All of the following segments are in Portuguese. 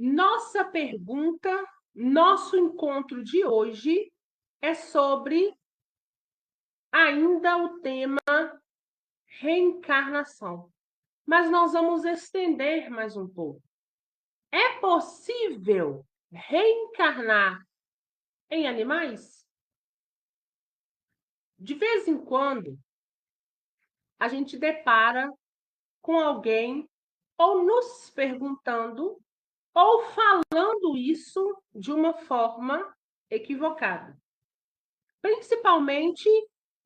Nossa pergunta, nosso encontro de hoje é sobre ainda o tema reencarnação. Mas nós vamos estender mais um pouco. É possível reencarnar em animais? De vez em quando, a gente depara com alguém ou nos perguntando ou falando isso de uma forma equivocada. Principalmente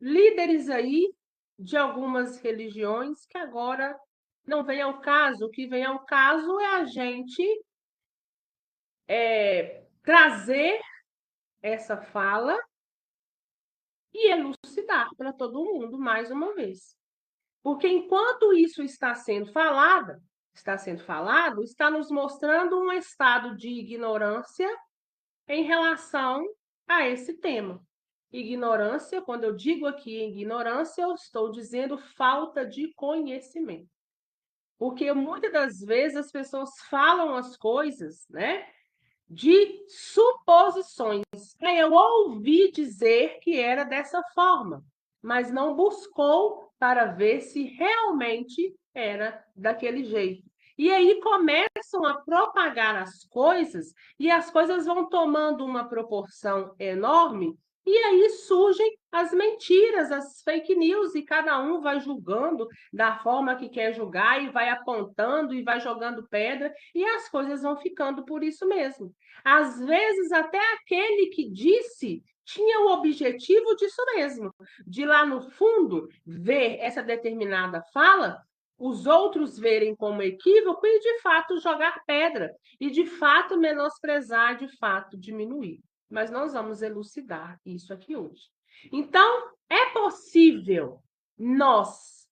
líderes aí de algumas religiões que agora não vem ao caso. O que vem ao caso é a gente trazer essa fala e elucidar para todo mundo mais uma vez. Porque enquanto isso está sendo falado, está nos mostrando um estado de ignorância em relação a esse tema. Ignorância, quando eu digo aqui ignorância, eu estou dizendo falta de conhecimento. Porque muitas das vezes as pessoas falam as coisas, né, de suposições. Eu ouvi dizer que era dessa forma, mas não buscou para ver se realmente era daquele jeito. E aí começam a propagar as coisas e as coisas vão tomando uma proporção enorme e aí surgem as mentiras, as fake news e cada um vai julgando da forma que quer julgar e vai apontando e vai jogando pedra e as coisas vão ficando por isso mesmo. Às vezes até aquele que disse tinha o objetivo disso mesmo, de lá no fundo ver essa determinada fala, os outros verem como equívoco e de fato jogar pedra, e de fato menosprezar, de fato diminuir. Mas nós vamos elucidar isso aqui hoje. Então, é possível nós,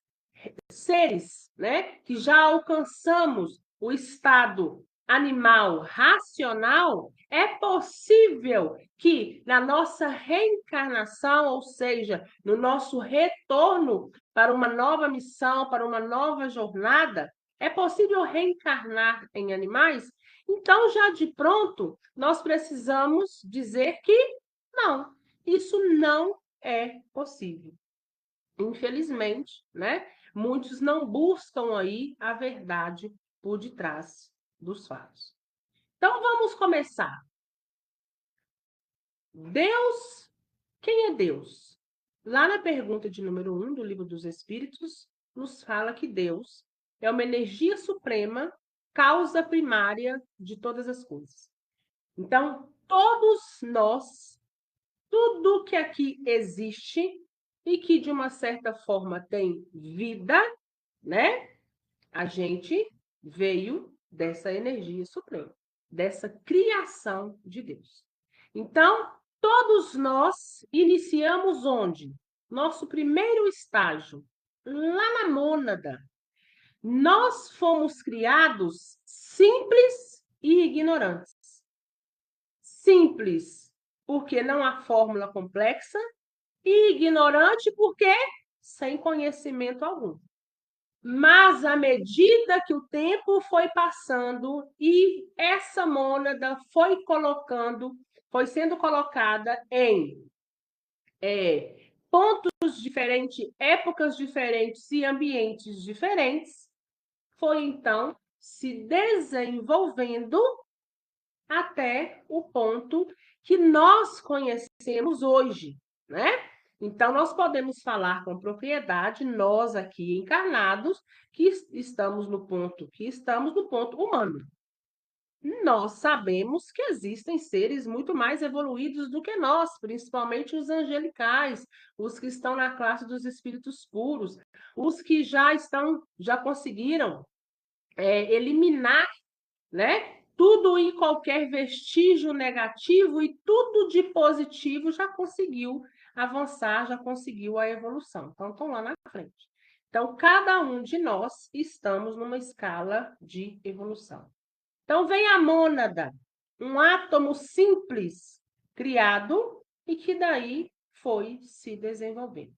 seres, né, que já alcançamos o estado animal racional, é possível que na nossa reencarnação, ou seja, no nosso retorno para uma nova missão, para uma nova jornada, é possível reencarnar em animais? Então, já de pronto, nós precisamos dizer que não, isso não é possível. Infelizmente, né? Muitos não buscam aí a verdade por detrás dos fatos. Então vamos começar. Deus, quem é Deus? Lá na pergunta de número 1 do Livro dos Espíritos, nos fala que Deus é uma energia suprema, causa primária de todas as coisas. Então, todos nós, tudo que aqui existe e que de uma certa forma tem vida, né? A gente veio dessa energia suprema, dessa criação de Deus. Então, todos nós iniciamos onde? Nosso primeiro estágio, lá na mônada. Nós fomos criados simples e ignorantes. Simples, porque não há fórmula complexa, e ignorante, porque sem conhecimento algum. Mas à medida que o tempo foi passando e essa mônada foi sendo colocada em pontos diferentes, épocas diferentes e ambientes diferentes, foi então se desenvolvendo até o ponto que nós conhecemos hoje, né? Então, nós podemos falar com propriedade, nós aqui encarnados, que estamos no ponto humano. Nós sabemos que existem seres muito mais evoluídos do que nós, principalmente os angelicais, os que estão na classe dos espíritos puros, os que já conseguiram eliminar, né? Tudo e qualquer vestígio negativo e tudo de positivo já conseguiu avançar, já conseguiu a evolução. Então, estão lá na frente. Então, cada um de nós estamos numa escala de evolução. Então, vem a mônada, um átomo simples criado e que daí foi se desenvolvendo.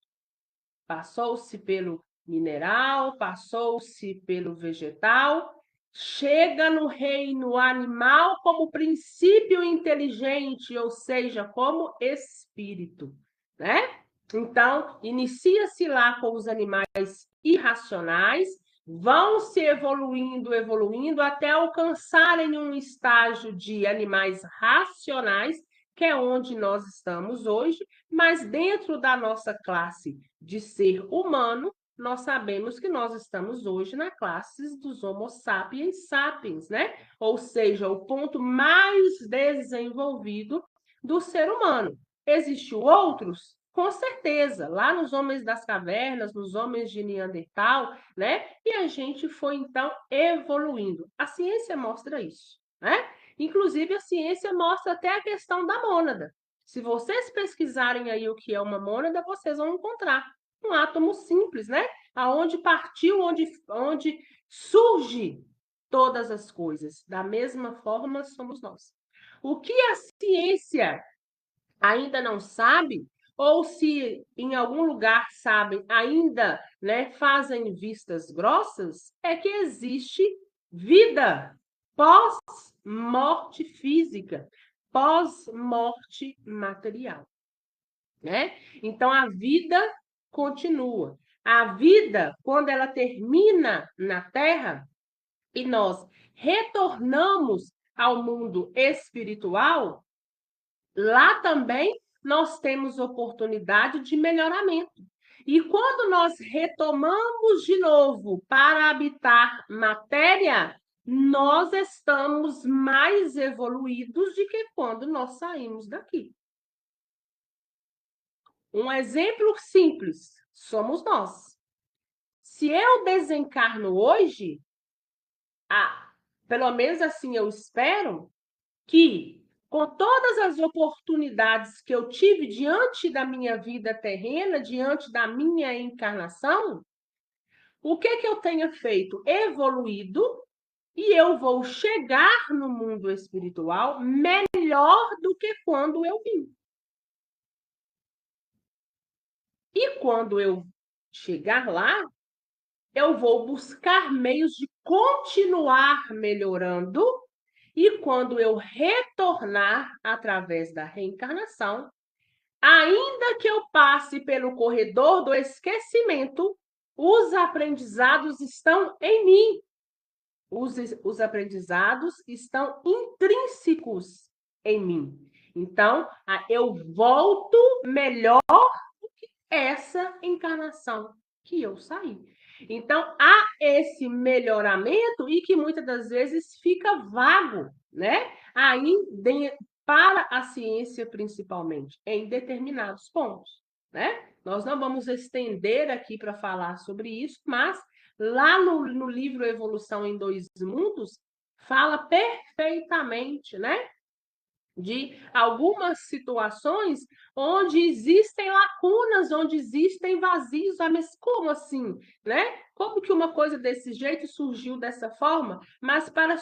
Passou-se pelo mineral, passou-se pelo vegetal, chega no reino animal como princípio inteligente, ou seja, como espírito, né? Então, inicia-se lá com os animais irracionais, vão se evoluindo até alcançarem um estágio de animais racionais, que é onde nós estamos hoje, mas dentro da nossa classe de ser humano, nós sabemos que nós estamos hoje na classe dos Homo sapiens sapiens, né? Ou seja, o ponto mais desenvolvido do ser humano. Existiam outros? Com certeza, lá nos homens das cavernas, nos homens de Neandertal, né? E a gente foi, então, evoluindo. A ciência mostra isso, né? Inclusive, a ciência mostra até a questão da mônada. Se vocês pesquisarem aí o que é uma mônada, vocês vão encontrar um átomo simples, né? Aonde partiu, onde surge todas as coisas. Da mesma forma, somos nós. O que a ciência ainda não sabe, ou se em algum lugar sabem, ainda, né, fazem vistas grossas, é que existe vida pós-morte física, pós-morte material, né? Então a vida continua. A vida, quando ela termina na Terra e nós retornamos ao mundo espiritual, lá também nós temos oportunidade de melhoramento. E quando nós retomamos de novo para habitar matéria, nós estamos mais evoluídos do que quando nós saímos daqui. Um exemplo simples, somos nós. Se eu desencarno hoje, pelo menos assim eu espero, que com todas as oportunidades que eu tive diante da minha vida terrena, diante da minha encarnação, o que eu tenha feito? Evoluído, e eu vou chegar no mundo espiritual melhor do que quando eu vim. E quando eu chegar lá, eu vou buscar meios de continuar melhorando, e quando eu retornar através da reencarnação, ainda que eu passe pelo corredor do esquecimento, os aprendizados estão em mim. Os aprendizados estão intrínsecos em mim. Então, eu volto melhor do que essa encarnação que eu saí. Então, há esse melhoramento e que muitas das vezes fica vago, né? Aí, para a ciência, principalmente, em determinados pontos, né? Nós não vamos estender aqui para falar sobre isso, mas lá no livro Evolução em Dois Mundos, fala perfeitamente, né? De algumas situações onde existem lacunas, onde existem vazios. Ah, mas como assim, né? Como que uma coisa desse jeito surgiu dessa forma? Mas para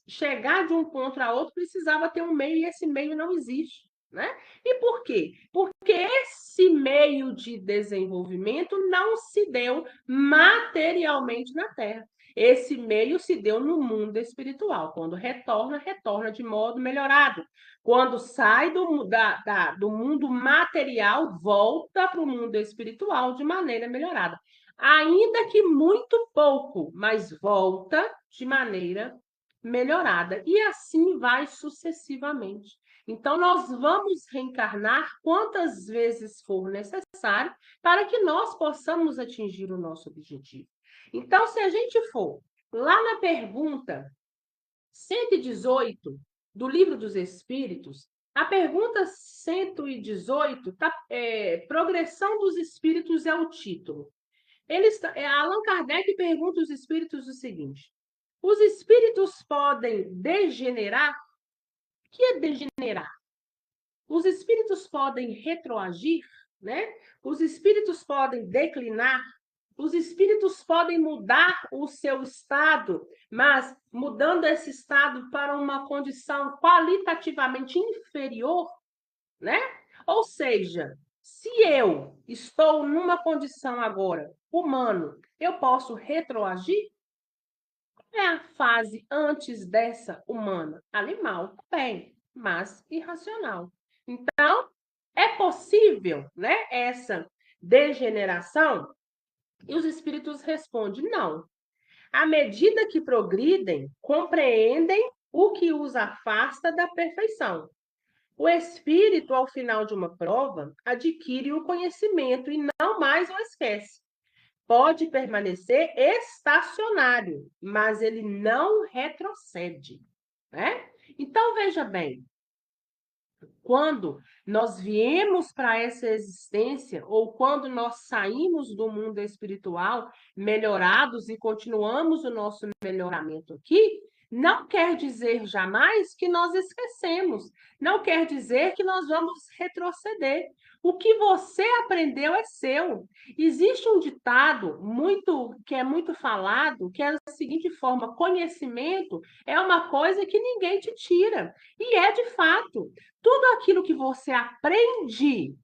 chegar de um ponto a outro precisava ter um meio e esse meio não existe, né? E por quê? Porque esse meio de desenvolvimento não se deu materialmente na Terra. Esse meio se deu no mundo espiritual. Quando retorna, retorna de modo melhorado. Quando sai do mundo material, volta para o mundo espiritual de maneira melhorada. Ainda que muito pouco, mas volta de maneira melhorada. E assim vai sucessivamente. Então, nós vamos reencarnar quantas vezes for necessário para que nós possamos atingir o nosso objetivo. Então, se a gente for lá na pergunta 118 do Livro dos Espíritos, a pergunta 118, Progressão dos Espíritos é o título. Allan Kardec pergunta aos espíritos o seguinte: os espíritos podem degenerar? O que é degenerar? Os espíritos podem retroagir, né? Os espíritos podem declinar? Os espíritos podem mudar o seu estado, mas mudando esse estado para uma condição qualitativamente inferior, né? Ou seja, se eu estou numa condição agora humano, eu posso retroagir? É a fase antes dessa humana, animal, bem, mas irracional. Então, é possível, né, essa degeneração? E os espíritos respondem: não. À medida que progridem, compreendem o que os afasta da perfeição. O espírito, ao final de uma prova, adquire o conhecimento e não mais o esquece. Pode permanecer estacionário, mas ele não retrocede, né? Então, veja bem, quando nós viemos para essa existência, ou quando nós saímos do mundo espiritual melhorados e continuamos o nosso melhoramento aqui, não quer dizer jamais que nós esquecemos, não quer dizer que nós vamos retroceder. O que você aprendeu é seu. Existe um ditado que é muito falado, que é da seguinte forma: conhecimento é uma coisa que ninguém te tira. E é de fato. Tudo aquilo que você aprende,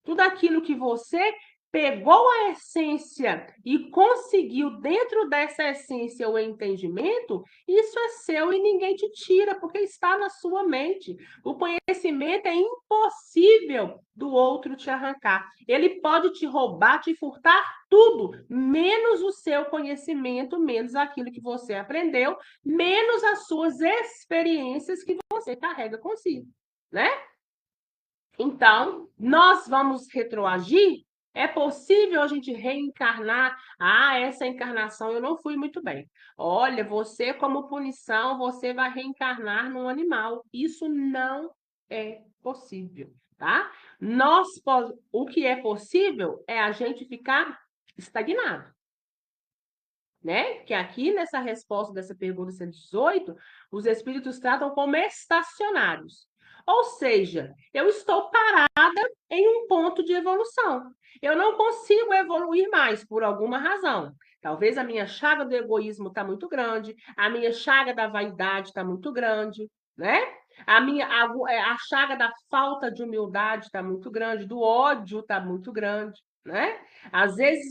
tudo aquilo que você pegou a essência e conseguiu dentro dessa essência o entendimento, isso é seu e ninguém te tira, porque está na sua mente. O conhecimento é impossível do outro te arrancar. Ele pode te roubar, te furtar tudo, menos o seu conhecimento, menos aquilo que você aprendeu, menos as suas experiências que você carrega consigo, né? Então, nós vamos retroagir? É possível a gente reencarnar? Ah, essa encarnação eu não fui muito bem. Olha, você, como punição, você vai reencarnar num animal. Isso não é possível, tá? O que é possível é a gente ficar estagnado, né? Que aqui nessa resposta dessa pergunta 118, os espíritos tratam como estacionários. Ou seja, eu estou parada em um ponto de evolução. Eu não consigo evoluir mais por alguma razão. Talvez a minha chaga do egoísmo está muito grande, a minha chaga da vaidade está muito grande, né? A chaga da falta de humildade está muito grande, do ódio está muito grande, né? Às vezes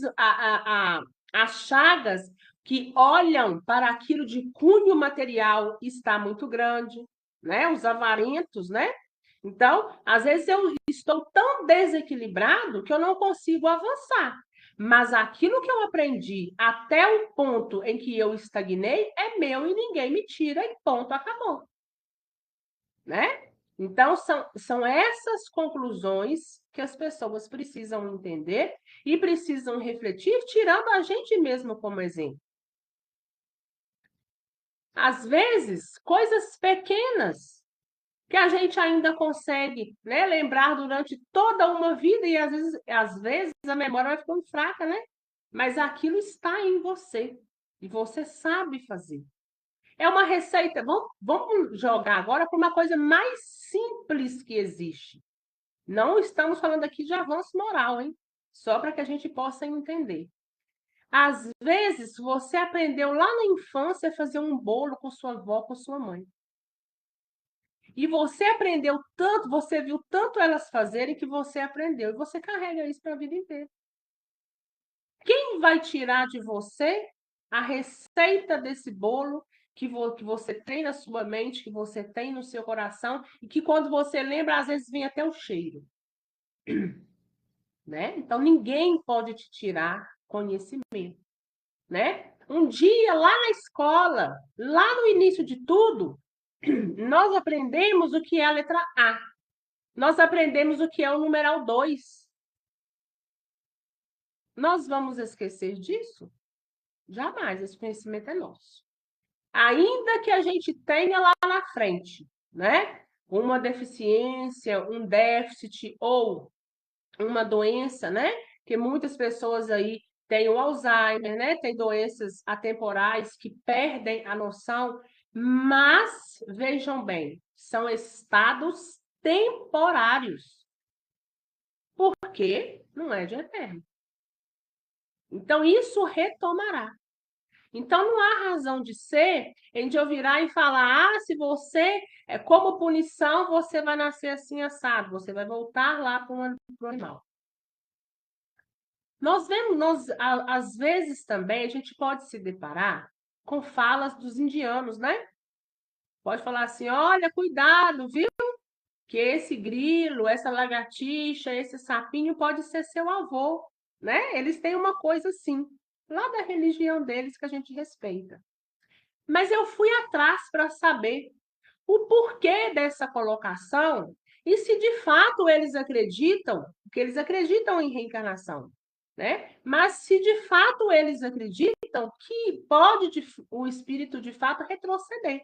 as chagas que olham para aquilo de cunho material está muito grande, né? Os avarentos, né? Então, às vezes eu estou tão desequilibrado que eu não consigo avançar. Mas aquilo que eu aprendi até o ponto em que eu estagnei é meu e ninguém me tira e ponto, acabou, né? Então, são essas conclusões que as pessoas precisam entender e precisam refletir, tirando a gente mesmo como exemplo. Às vezes, coisas pequenas que a gente ainda consegue, né, lembrar durante toda uma vida e às vezes a memória vai ficando fraca, né? Mas aquilo está em você e você sabe fazer. É uma receita. Vamos jogar agora para uma coisa mais simples que existe. Não estamos falando aqui de avanço moral, hein? Só para que a gente possa entender. Às vezes, você aprendeu lá na infância a fazer um bolo com sua avó, com sua mãe. E você aprendeu tanto, você viu tanto elas fazerem que você aprendeu. E você carrega isso para a vida inteira. Quem vai tirar de você a receita desse bolo que você tem na sua mente, que você tem no seu coração, e que quando você lembra, às vezes vem até o cheiro, né? Então, ninguém pode te tirar conhecimento, né? Um dia, lá na escola, lá no início de tudo, nós aprendemos o que é a letra A. Nós aprendemos o que é o numeral 2. Nós vamos esquecer disso? Jamais, esse conhecimento é nosso. Ainda que a gente tenha lá na frente, né? Uma deficiência, um déficit ou uma doença, né? Que muitas pessoas aí têm o Alzheimer, né? Tem doenças atemporais que perdem a noção, mas vejam bem, são estados temporários, porque não é de eterno. Então, isso retomará. Então, não há razão de ser em de eu virar e falar: ah, se você, como punição, você vai nascer assim assado, você vai voltar lá para o animal. Nós vemos, às vezes também, a gente pode se deparar com falas dos indianos, né? Pode falar assim, olha, cuidado, viu? Que esse grilo, essa lagartixa, esse sapinho pode ser seu avô, né? Eles têm uma coisa assim, lá da religião deles que a gente respeita. Mas eu fui atrás para saber o porquê dessa colocação e se de fato eles acreditam, porque eles acreditam em reencarnação, né? Mas se de fato eles acreditam que pode o espírito de fato retroceder.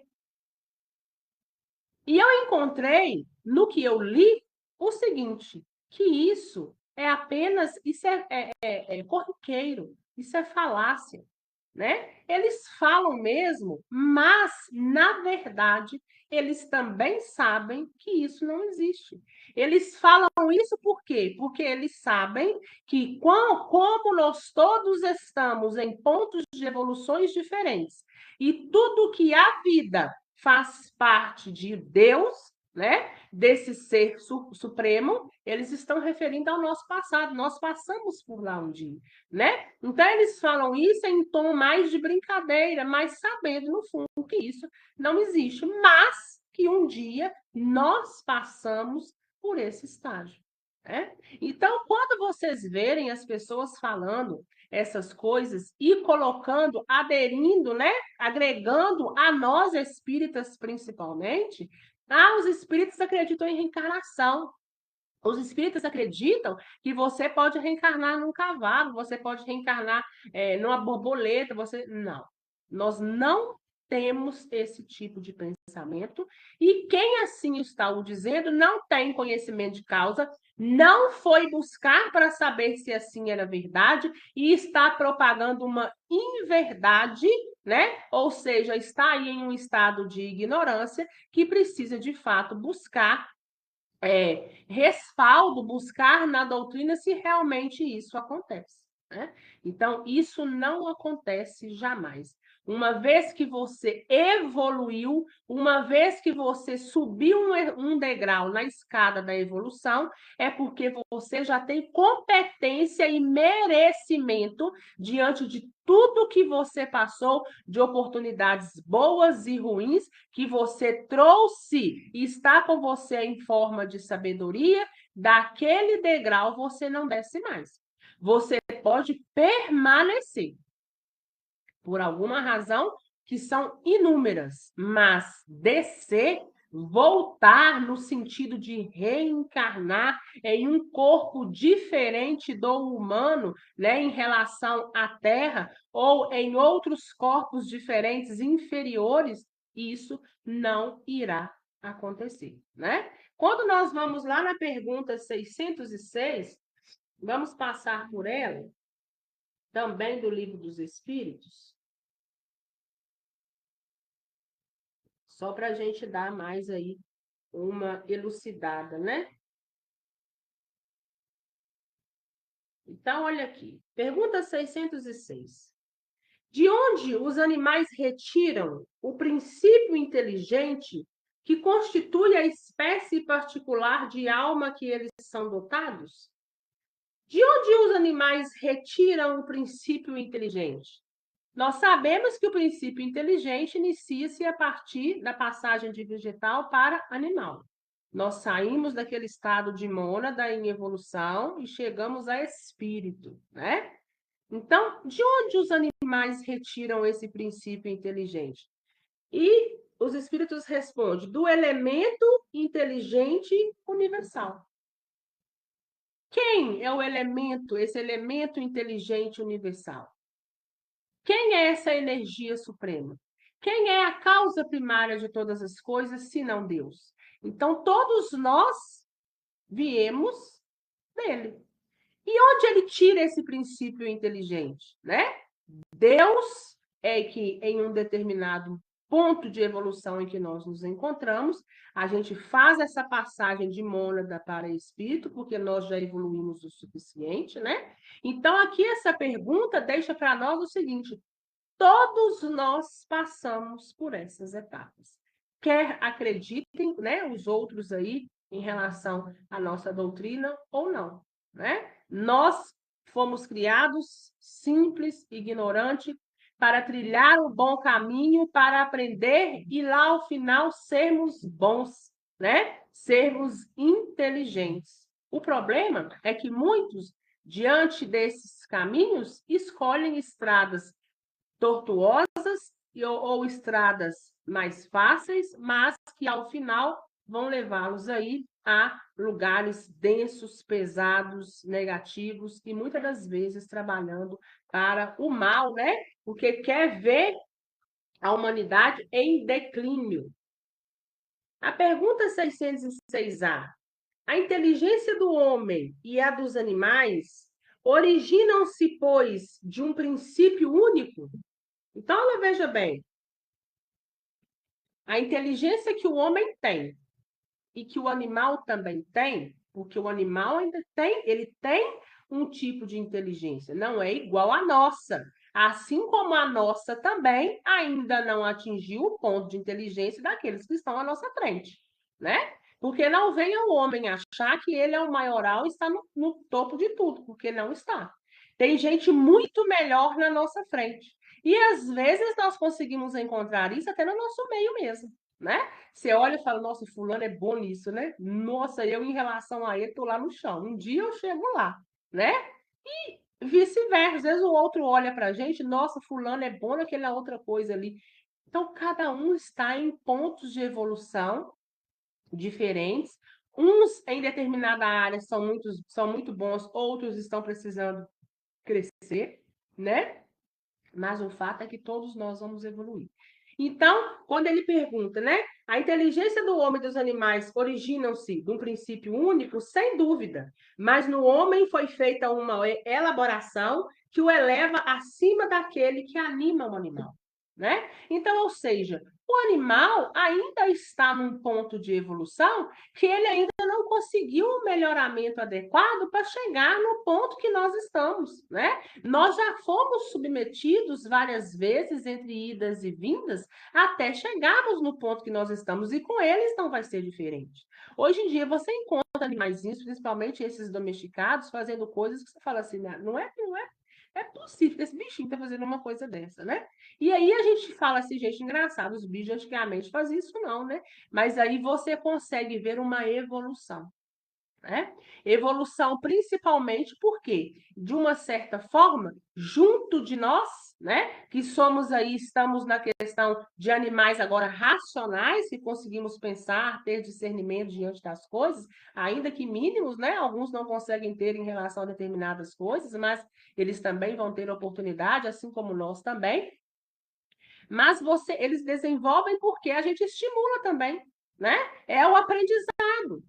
E eu encontrei, no que eu li, o seguinte, que isso é apenas, isso é corriqueiro, isso é falácia, né? Eles falam mesmo, mas, na verdade, eles também sabem que isso não existe. Eles falam isso por quê? Porque eles sabem que, como nós todos estamos em pontos de evoluções diferentes, e tudo que a vida faz parte de Deus, né? Desse ser supremo, eles estão referindo ao nosso passado. Nós passamos por lá um dia, né? Então eles falam isso em tom mais de brincadeira, mas sabendo no fundo que isso não existe, mas que um dia nós passamos por esse estágio. Né? Então, quando vocês verem as pessoas falando essas coisas e colocando, aderindo, né? Agregando a nós espíritas principalmente, os espíritos acreditam em reencarnação. Os espíritas acreditam que você pode reencarnar num cavalo, você pode reencarnar numa borboleta, você. Não. Nós não temos esse tipo de pensamento, e quem assim está o dizendo não tem conhecimento de causa, não foi buscar para saber se assim era verdade e está propagando uma inverdade, né? Ou seja, está aí em um estado de ignorância que precisa de fato buscar respaldo, buscar na doutrina se realmente isso acontece. Né? Então, isso não acontece jamais. Uma vez que você evoluiu, uma vez que você subiu um degrau na escada da evolução, é porque você já tem competência e merecimento diante de tudo que você passou, de oportunidades boas e ruins, que você trouxe e está com você em forma de sabedoria, daquele degrau você não desce mais. Você pode permanecer por alguma razão que são inúmeras, mas descer, voltar no sentido de reencarnar em um corpo diferente do humano, né, em relação à Terra, ou em outros corpos diferentes, inferiores, isso não irá acontecer, né? Quando nós vamos lá na pergunta 606, vamos passar por ela, também do Livro dos Espíritos, só para a gente dar mais aí uma elucidada, né? Então, olha aqui. Pergunta 606. De onde os animais retiram o princípio inteligente que constitui a espécie particular de alma que eles são dotados? De onde os animais retiram o princípio inteligente? Nós sabemos que o princípio inteligente inicia-se a partir da passagem de vegetal para animal. Nós saímos daquele estado de mônada em evolução e chegamos a espírito, né? Então, de onde os animais retiram esse princípio inteligente? E os espíritos respondem do elemento inteligente universal. Quem é o elemento, esse elemento inteligente universal? Quem é essa energia suprema? Quem é a causa primária de todas as coisas, se não Deus? Então, todos nós viemos dele. E onde ele tira esse princípio inteligente, né? Deus é que em um determinado ponto de evolução em que nós nos encontramos, a gente faz essa passagem de mônada para espírito, porque nós já evoluímos o suficiente, né? Então, aqui essa pergunta deixa para nós o seguinte: todos nós passamos por essas etapas. Quer acreditem, né, os outros aí em relação à nossa doutrina ou não, né? Nós fomos criados simples, ignorante, para trilhar o bom caminho, para aprender e lá ao final sermos bons, né? Sermos inteligentes. O problema é que muitos, diante desses caminhos, escolhem estradas tortuosas ou estradas mais fáceis, mas que ao final vão levá-los aí a lugares densos, pesados, negativos e muitas das vezes trabalhando para o mal, né? Porque quer ver a humanidade em declínio. A pergunta 606A: a inteligência do homem e a dos animais originam-se, pois, de um princípio único? Então, veja bem, a inteligência que o homem tem e que o animal também tem, porque o animal ainda tem, ele tem um tipo de inteligência, não é igual à nossa. Assim como a nossa também ainda não atingiu o ponto de inteligência daqueles que estão à nossa frente, né? Porque não venha o homem achar que ele é o maioral e está no topo de tudo, porque não está. Tem gente muito melhor na nossa frente. E às vezes nós conseguimos encontrar isso até no nosso meio mesmo, né? Você olha e fala, nossa, fulano é bom nisso, né? Nossa, eu em relação a ele tô lá no chão. Um dia eu chego lá, né? E vice-versa. Às vezes o outro olha pra gente, nossa, fulano é bom naquela outra coisa ali. Então, cada um está em pontos de evolução diferentes. Uns em determinada área são muito bons, outros estão precisando crescer, né? Mas o fato é que todos nós vamos evoluir. Então, quando ele pergunta, né? A inteligência do homem e dos animais originam-se de um princípio único, sem dúvida, mas no homem foi feita uma elaboração que o eleva acima daquele que anima o animal, né? Então, ou seja, o animal ainda está num ponto de evolução que ele ainda não conseguiu um melhoramento adequado para chegar no ponto que nós estamos, né? Nós já fomos submetidos várias vezes entre idas e vindas até chegarmos no ponto que nós estamos, e com eles não vai ser diferente. Hoje em dia você encontra animaizinhos, principalmente esses domesticados, fazendo coisas que você fala assim, é possível que esse bichinho tá fazendo uma coisa dessa, né? E aí a gente fala assim, gente, engraçado, os bichos antigamente faziam isso não, né? Mas aí você consegue ver uma evolução, né? Evolução principalmente porque, de uma certa forma, junto de nós, né, que somos aí, estamos na questão de animais agora racionais, que conseguimos pensar, ter discernimento diante das coisas, ainda que mínimos, né? Alguns não conseguem ter em relação a determinadas coisas, mas eles também vão ter oportunidade, assim como nós também. Mas eles desenvolvem porque a gente estimula também, né? É o aprendizado.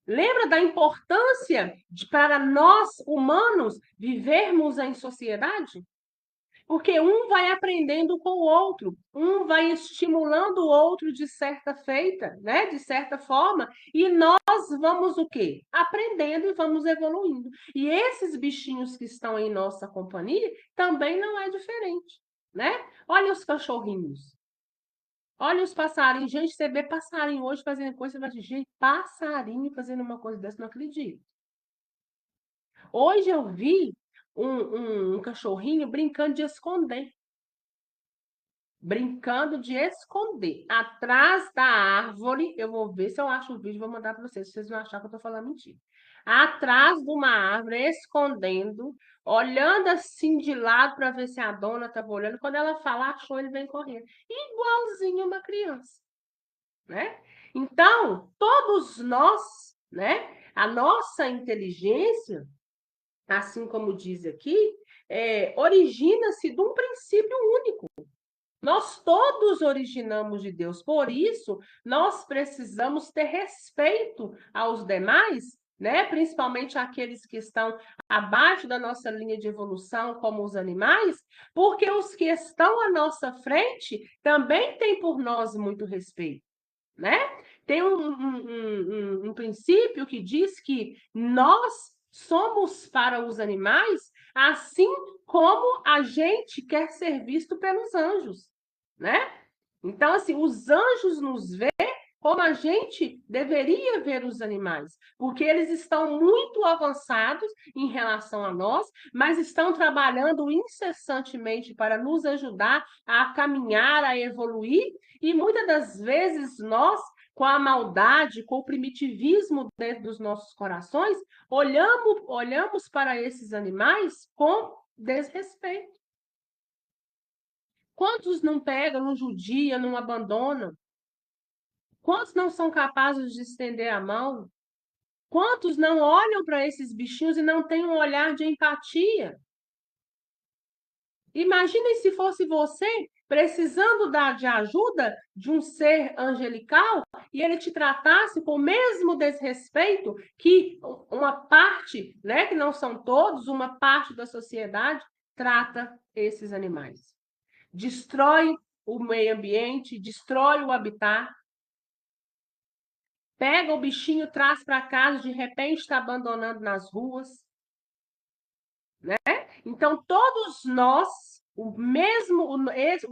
Lembra da importância para nós, humanos, vivermos em sociedade? Porque um vai aprendendo com o outro, um vai estimulando o outro de certa feita, né? De certa forma, e nós vamos o quê? Aprendendo e vamos evoluindo. E esses bichinhos que estão em nossa companhia também não é diferente, né? Olha os cachorrinhos. Olha os passarinhos. Gente, você vê passarinho hoje fazendo coisa, você vai dizer, gente, passarinho fazendo uma coisa dessa, não acredito. Hoje eu vi um cachorrinho brincando de esconder. Brincando de esconder. Atrás da árvore, eu vou ver se eu acho o vídeo e vou mandar para vocês, se vocês não acharem que eu estou falando mentira. Atrás de uma árvore, escondendo, olhando assim de lado para ver se a dona estava olhando. Quando ela fala, achou, ele vem correndo. Igualzinho uma criança, né? Então, todos nós, né? A nossa inteligência, assim como diz aqui, origina-se de um princípio único. Nós todos originamos de Deus, por isso nós precisamos ter respeito aos demais, né? Principalmente aqueles que estão abaixo da nossa linha de evolução, como os animais, porque os que estão à nossa frente também têm por nós muito respeito, né? Tem um princípio que diz que nós somos para os animais assim como a gente quer ser visto pelos anjos, né? Então, assim, os anjos nos vê como a gente deveria ver os animais, porque eles estão muito avançados em relação a nós, mas estão trabalhando incessantemente para nos ajudar a caminhar, a evoluir, e muitas das vezes nós, com a maldade, com o primitivismo dentro dos nossos corações, olhamos para esses animais com desrespeito. Quantos não pegam, não judiam, não abandonam? Quantos não são capazes de estender a mão? Quantos não olham para esses bichinhos e não têm um olhar de empatia? Imaginem se fosse você precisando de ajuda de um ser angelical e ele te tratasse com o mesmo desrespeito que uma parte, né, que não são todos, uma parte da sociedade trata esses animais. Destrói o meio ambiente, destrói o habitat, pega o bichinho, traz para casa, de repente está abandonando nas ruas, né? Então, todos nós, o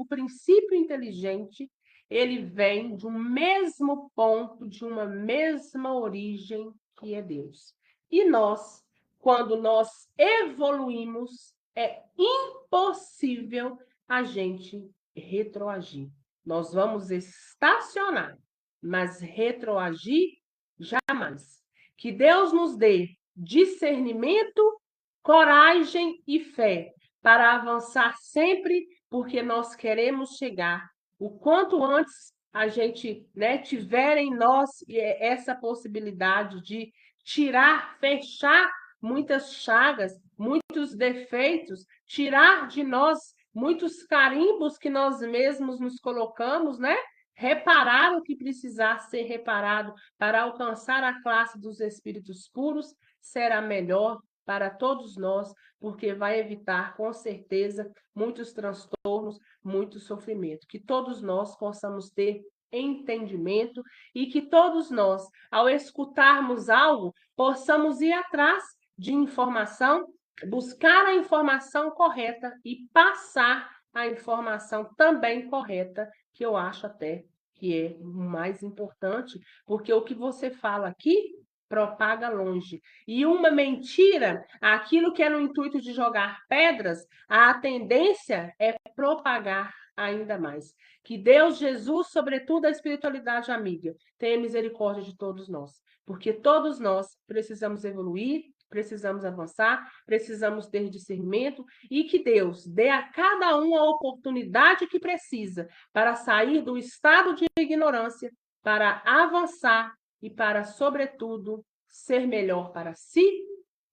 princípio inteligente, ele vem de um mesmo ponto, de uma mesma origem, que é Deus. E nós, quando nós evoluímos, é impossível a gente retroagir. Nós vamos estacionar, mas retroagir jamais. Que Deus nos dê discernimento, coragem e fé para avançar sempre, porque nós queremos chegar o quanto antes a gente, né, tiver em nós essa possibilidade de tirar, fechar muitas chagas, muitos defeitos, tirar de nós muitos carimbos que nós mesmos nos colocamos, né? Reparar o que precisar ser reparado para alcançar a classe dos espíritos puros será melhor para todos nós, porque vai evitar, com certeza, muitos transtornos, muito sofrimento. Que todos nós possamos ter entendimento e que todos nós, ao escutarmos algo, possamos ir atrás de informação, buscar a informação correta e passar a informação também correta, que eu acho até que é o mais importante, porque o que você fala aqui propaga longe. E uma mentira, aquilo que é no intuito de jogar pedras, a tendência é propagar ainda mais. Que Deus, Jesus, sobretudo a espiritualidade amiga, tenha misericórdia de todos nós, porque todos nós precisamos evoluir, precisamos avançar, precisamos ter discernimento e que Deus dê a cada um a oportunidade que precisa para sair do estado de ignorância, para avançar e para, sobretudo, ser melhor para si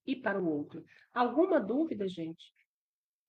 e para o outro. Alguma dúvida, gente?